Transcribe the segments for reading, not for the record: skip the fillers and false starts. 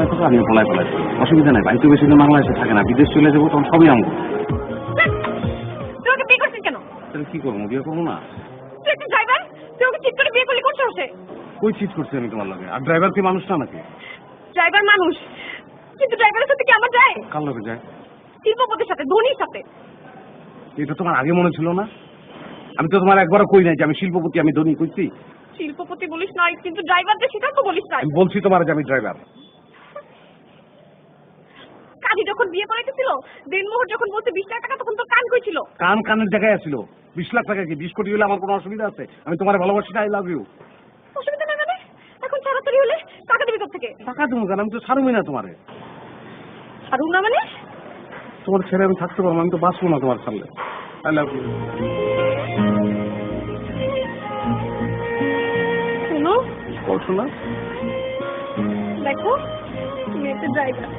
পলায় থাকো, আমিও পলায় থাকি। অসুবিধা নাই, ভাই তো বেশি দিন বাংলাদেশে থাকে না, বিদেশ চলে যাবো, তখন সবই আমগো। তুই ওকে বিয়ে করছিস কেন? তাহলে কি করবো, বিয়ে করবো না? তুই একটা ড্রাইভার, তুই ওকে চিট করে বিয়ে করলি কোন সাহসে? কই চিট করছি আমি তোমার লগে? আর ড্রাইভার কি মানুষ না নাকি? ড্রাইভার মানুষ, কিন্তু ড্রাইভারের সাথে কি আমার যায়? কার লগে যায়? শিল্পপতির সাথে, ধোনির সাথে। এটা তোমার আগে মনে ছিল না? আমি তো তোমার একবারও কই নাই যে আমি শিল্পপতি, আমি ধনী, কইছি? শিল্পপতি বলিস নাই, কিন্তু ড্রাইভার যে সেটাও তো বলিস নাই। আমি বলছি তোমার যে আমি ড্রাইভার। কাজী যখন বিয়ে করাইতেছিল, দিনমোহর যখন বলতে 20 লাখ টাকা, তখন তো কান কইছিল। কান কানের জায়গায় আসছিল। 20 লাখ টাকা কি 20 কোটি হলে আমার কোনো অসুবিধা আছে? আমি তোমার ভালোবাসি না, আই লাভ ইউ। অসুবিধা নাই মানে? এখন ছাড়াছাড়ি হলে টাকা দিবি কোথেকে? টাকা দেবো কেন? আমি তো ছাড়বই না তোমারে। ছাড়ুন না মানে? তোমার ছেড়ে আমি থাকতে পারবো, আমি তো বাঁচবো না তোমার ছাড়লে। I love you. শোনো, শোনা, দেখো তুমি একটা ড্রাইভার,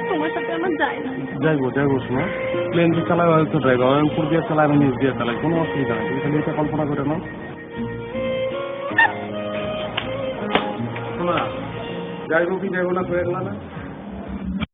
তোমার সাথে আমার যায় না। যাইবো যাইবো, শোনো, প্লেন যে চালায় হয়তো ড্রাইভার, আমি উপর দিয়ে চালাই, আমি নিচ দিয়ে চালাই, কোনো অসুবিধা নেই। তুমি খালি এটা কল্পনা করে নাও। শোনা, যাইবো কি যাইবো না, হয়ে গেল না?